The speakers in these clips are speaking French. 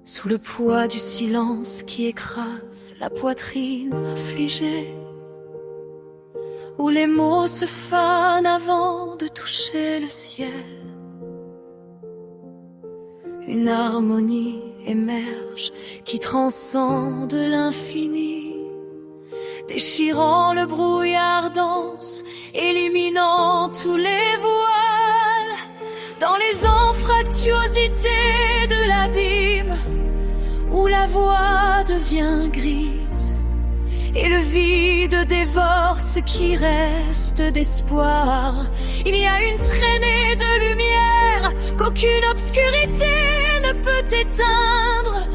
sous le poids du silence qui écrase la poitrine affligée, où les mots se fanent avant de toucher le ciel. Une harmonie émerge qui transcende l'infini, déchirant le brouillard dense, éliminant tous les voiles. Dans les anfractuosités de l'abîme, où la voix devient grise, et le vide dévore ce qui reste d'espoir. Il y a une traînée de lumière qu'aucune obscurité ne peut éteindre.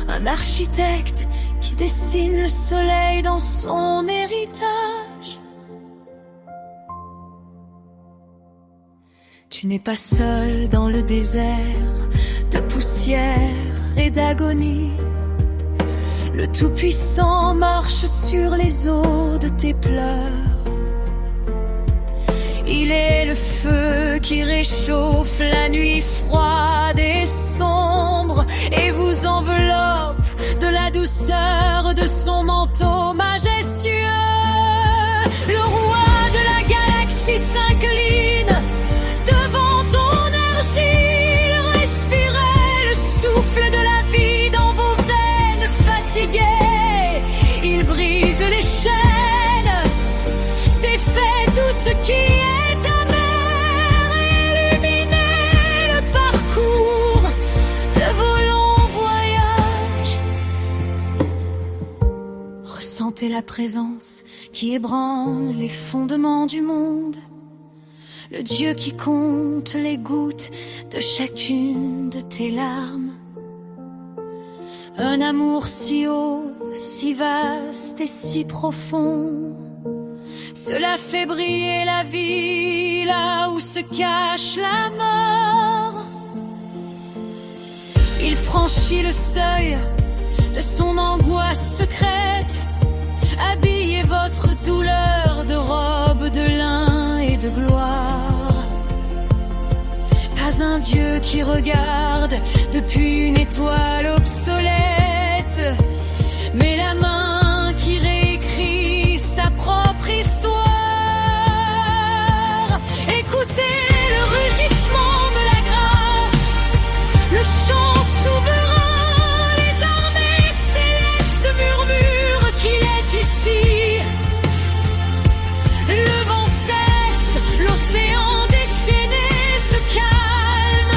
Un architecte qui dessine le soleil dans son héritage. Tu n'es pas seul dans le désert de poussière et d'agonie. Le Tout-Puissant marche sur les eaux de tes pleurs. Il est le feu qui réchauffe la nuit froide et sombre et vous enveloppe de la douceur de son manteau majestueux. Le roi de la galaxie s'incline devant ton argile. Respirez le souffle de la vie dans vos veines fatiguées. Il brise les chaînes, défait tout ce qui est amer, illuminez le parcours de vos longs voyages. Ressentez la présence qui ébranle les fondements du monde. Le Dieu qui compte les gouttes de chacune de tes larmes. Un amour si haut, si vaste et si profond. Cela fait briller la vie là où se cache la mort. Il franchit le seuil de son angoisse secrète. Habillez votre douleur de robes de lin et de gloire. Pas un Dieu qui regarde depuis une étoile obsolète, mais la main qui réécrit sa propre histoire. Écoutez le rugissement de la grâce, le chant souverain, les armées célestes murmurent qu'il est ici. Le vent cesse, l'océan déchaîné se calme,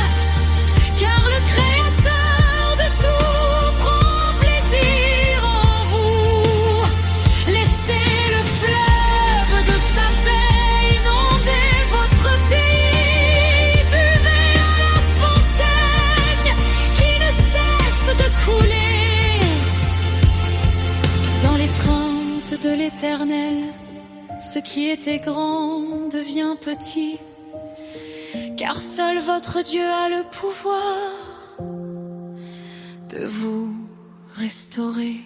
car le Créateur de tout prend plaisir en vous. Laissez le fleuve de sa paix inonder votre pays. Buvez à la fontaine qui ne cesse de couler. Dans l'étreinte de l'Éternel, ce qui était grand devient petit, car seul votre Dieu a le pouvoir de vous restaurer.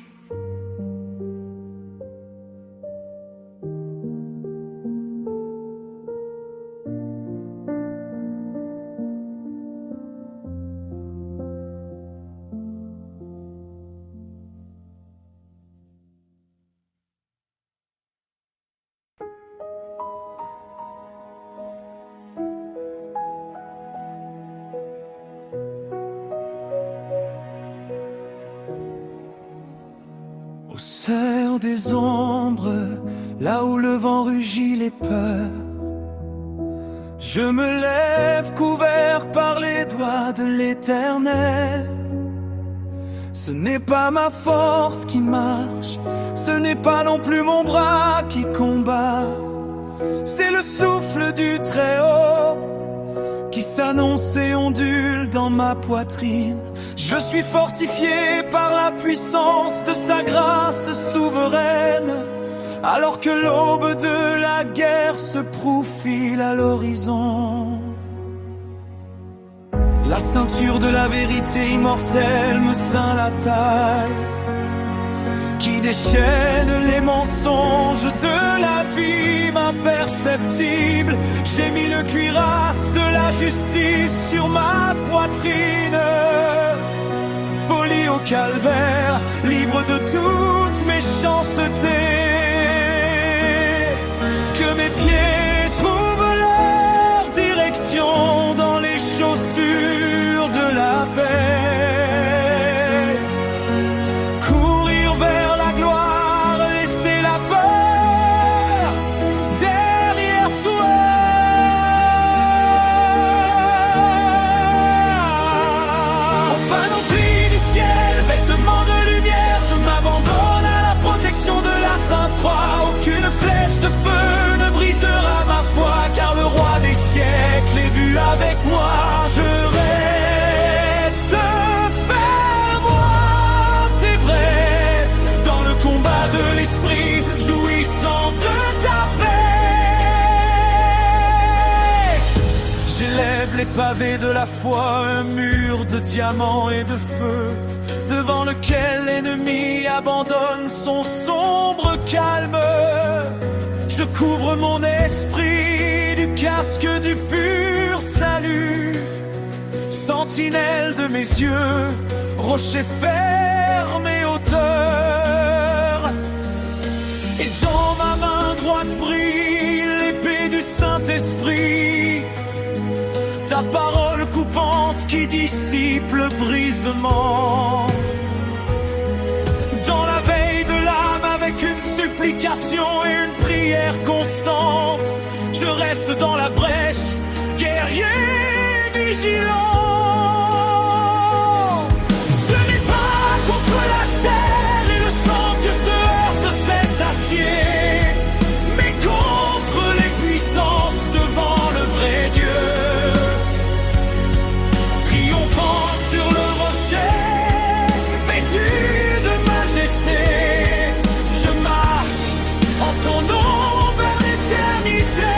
Au seuil des ombres, là où le vent rugit les peurs, je me lève couvert par les doigts de l'Éternel. Ce n'est pas ma force qui marche, ce n'est pas non plus mon bras qui combat. C'est le souffle du Très-Haut qui s'annonce et ondule dans ma poitrine. Je suis fortifié par la puissance de sa grâce souveraine, alors que l'aube de la guerre se profile à l'horizon. La ceinture de la vérité immortelle me ceint la taille, qui déchaîne les mensonges de l'abîme imperceptible. J'ai mis le cuirasse de la justice sur ma poitrine, poli au calvaire, libre de toute méchanceté. Que mes pieds trouvent leur direction dans les chaussures de la paix. Courir vers la gloire, laisser la peur derrière soi. Au panoplie du ciel, vêtements de lumière, je m'abandonne à la protection de la Sainte Croix. Aucune flèche de feu ne brisera ma foi, car le roi des siècles est vu avec moi. Je reste ferme et vrai dans le combat de l'esprit, jouissant de ta paix. J'élève les pavés de la foi, un mur de diamants et de feu, devant lequel l'ennemi abandonne son sombre calme. Je couvre mon esprit du casque du pur salut, sentinelle de mes yeux, rocher ferme et hauteur. Et dans ma main droite brille l'épée du Saint-Esprit, ta parole coupante qui dissipe le brisement. Dans la veille de l'âme, avec une supplication et une prière constante, je reste dans la brèche, guerrier vigilant. Ce n'est pas contre la chair et le sang que se heurte cet acier, mais contre les puissances devant le vrai Dieu. Triomphant sur le rocher, vêtu de majesté, je marche en ton nom vers l'éternité.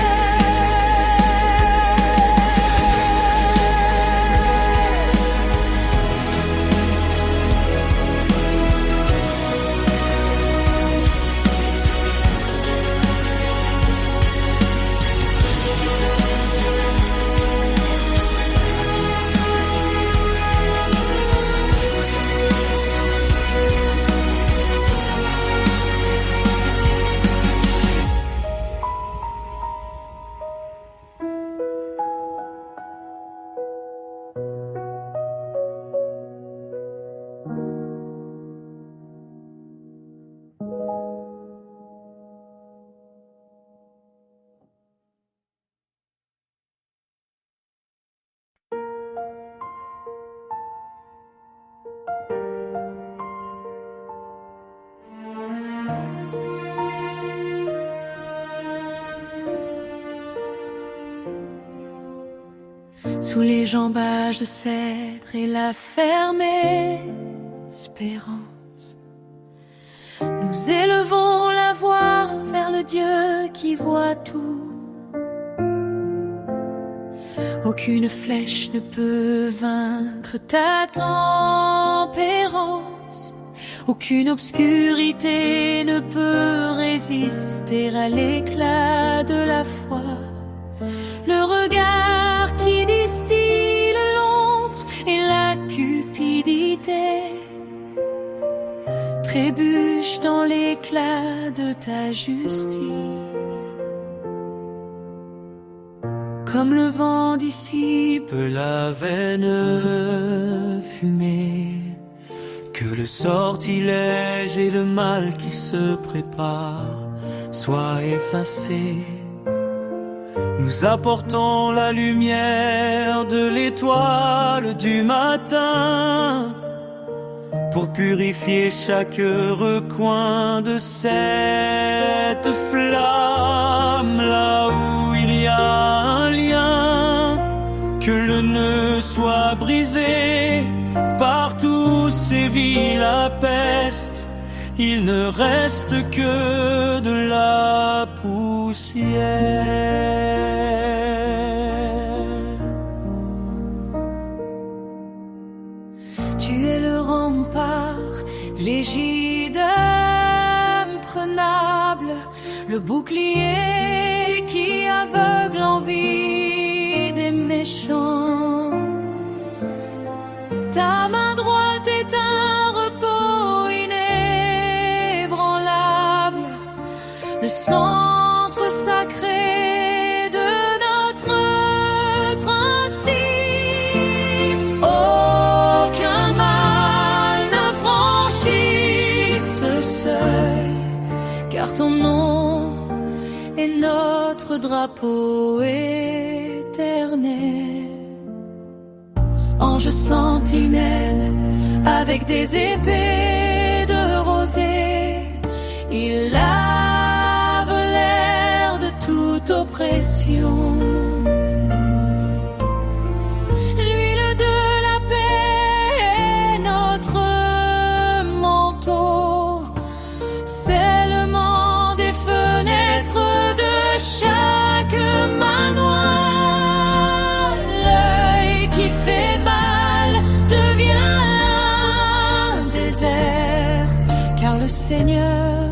Sous les jambages de cèdre et la ferme espérance, nous élevons la voix vers le Dieu qui voit tout. Aucune flèche ne peut vaincre ta tempérance, aucune obscurité ne peut résister à l'éclat de la foi. Le regard qui distille l'ombre et la cupidité trébuche dans l'éclat de ta justice. Comme le vent dissipe la vaine fumée, que le sortilège et le mal qui se prépare soient effacés. Nous apportons la lumière de l'étoile du matin pour purifier chaque recoin de cette flamme. Là où il y a un lien, que le nœud soit brisé. Partout sévit la peste, il ne reste que de la poussière. Tu es le rempart, l'égide imprenable, le bouclier qui aveugle l'envie des méchants. Ta main droite est un centre sacré de notre principe. Aucun mal ne franchit ce seuil, car ton nom est notre drapeau éternel. Ange sentinelle avec des épées de rosée, il lave l'air de toute oppression. L'huile de la paix est notre manteau, scellement des fenêtres de chaque manoir. L'œil qui fait mal devient un désert, car le Seigneur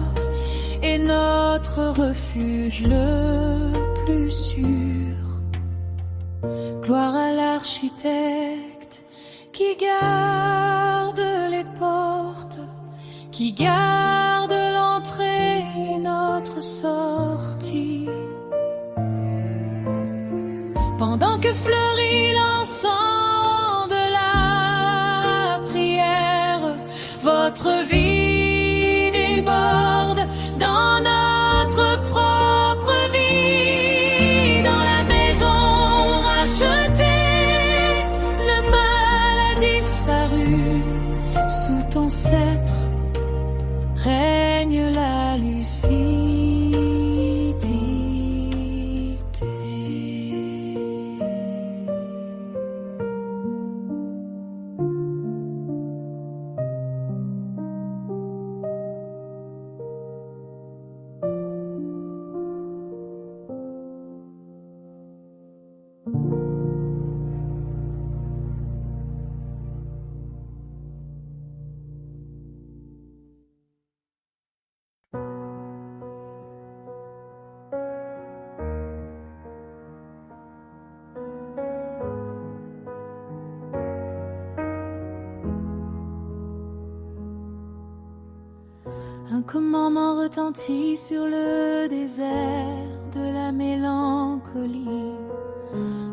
est notre refuge le plus sûr. Gloire à l'architecte qui garde les portes, qui garde l'entrée et notre sortie. Pendant que fleurit l'encens de la prière, votre vie déborde dans notre propre vie. Dans la maison rachetée, le mal a disparu. Sous ton sceptre règne la lucidité. Un commandement retentit sur le désert de la mélancolie,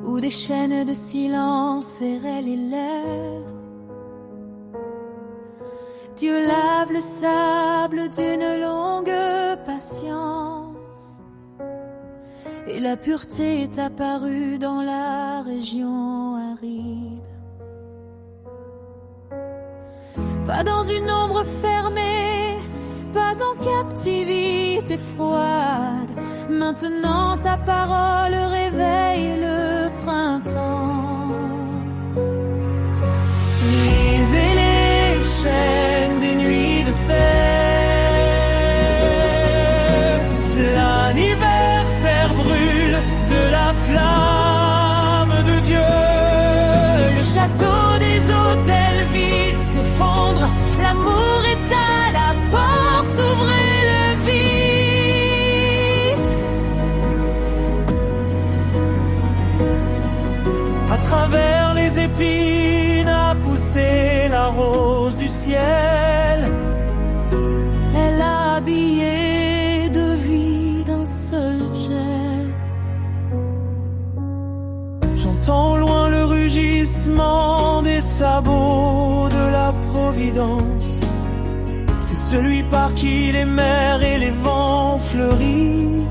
où des chaînes de silence serraient les lèvres. Dieu lave le sable d'une longue patience, et la pureté est apparue dans la région aride. Pas dans une ombre fermée, pas en captivité froide. Maintenant ta parole réveille le printemps. Brisez les chaînes des nuits de fer. L'anniversaire brûle de la flamme de Dieu. Le château des hôtels vides s'effondre. L'amour est à la porte, ouvrez-le vite. À travers les épines a poussé la rose du ciel. Elle a habillé de vie d'un seul jet. J'entends au loin le rugissement des sabots de la Providence. C'est celui par qui les mers et les vents fleurissent.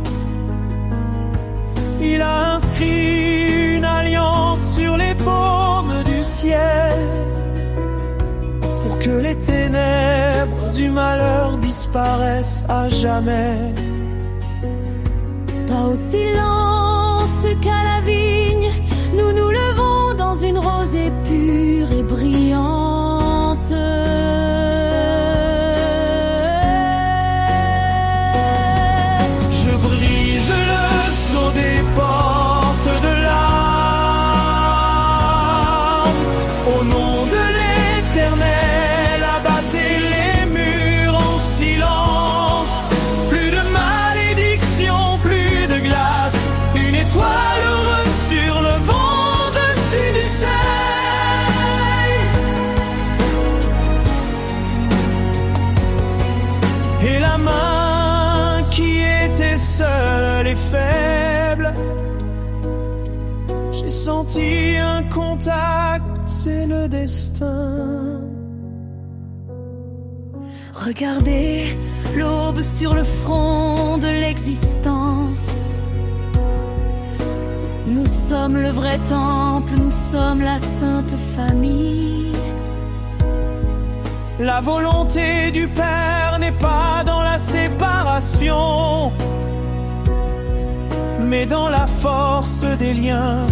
Il a inscrit une alliance sur les paumes du ciel, pour que les ténèbres du malheur disparaissent à jamais. Pas au silence qu'à la vigne, nous nous levons dans une rosée pure et brillante. Je brise le sceau des portes de l'âme. Au nom de l'Éternel, abattez les murs en silence. Plus de malédiction, plus de glace. Une étoile les faibles. J'ai senti un contact, c'est le destin. Regardez l'aube sur le front de l'existence. Nous sommes le vrai temple, nous sommes la sainte famille. La volonté du Père n'est pas dans la séparation, mais dans la force des liens.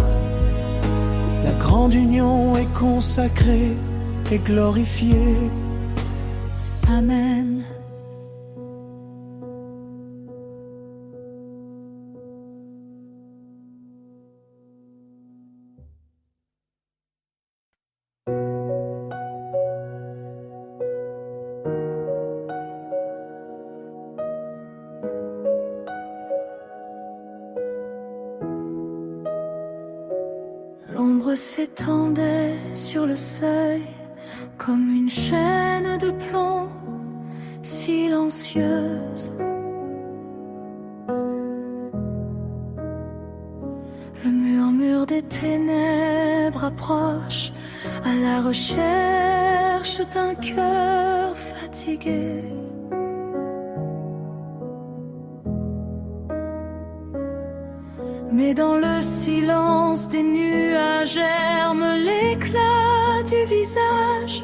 La grande union est consacrée et glorifiée. Amen. L'ombre s'étendait sur le seuil comme une chaîne de plomb silencieuse. Le murmure des ténèbres approche à la recherche d'un cœur fatigué. Mais dans le silence des nuages germe l'éclat du visage,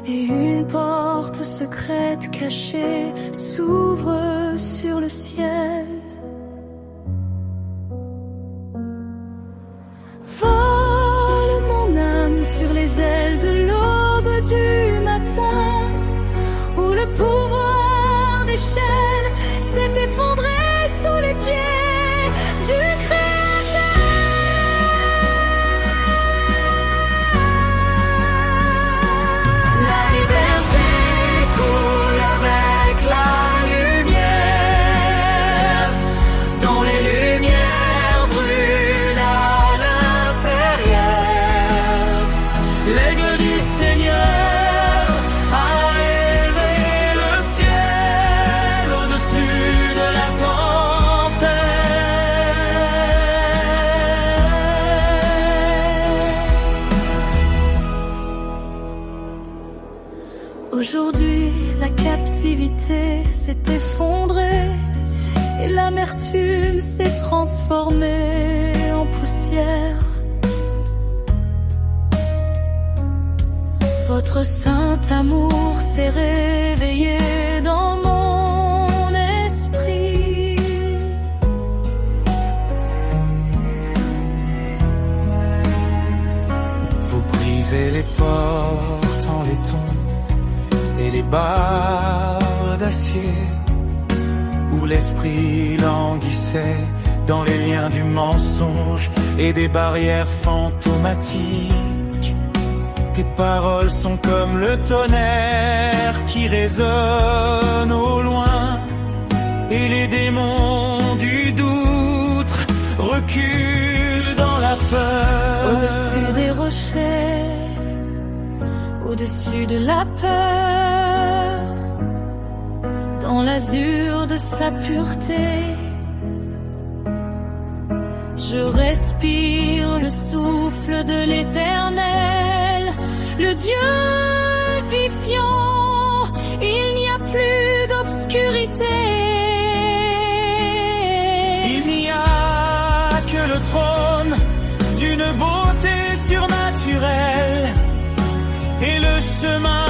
et une porte secrète cachée s'ouvre sur le ciel. Vole mon âme sur les ailes de l'aube du matin, où le pouvoir des chaînes s'est effondré sous les pieds du Créateur. La liberté coule avec la lumière, dont les lumières brûlent à l'intérieur. L'aigle du Seigneur a élevé le ciel au-dessus de la tempête. Aujourd'hui, la captivité s'est effondrée et l'amertume s'est transformée en poussière. Votre saint amour s'est réveillé dans mon esprit. Vous brisez les portes en laiton et les barres d'acier, où l'esprit languissait dans les liens du mensonge et des barrières fantomatiques. Tes paroles sont comme le tonnerre qui résonne au loin, et les démons du doute reculent dans la peur. Au-dessus des rochers, au-dessus de la peur, dans l'azur de sa pureté, je respire le souffle de l'Éternel, le Dieu vivifiant. Il n'y a plus d'obscurité. Il n'y a que le trône d'une beauté surnaturelle et le chemin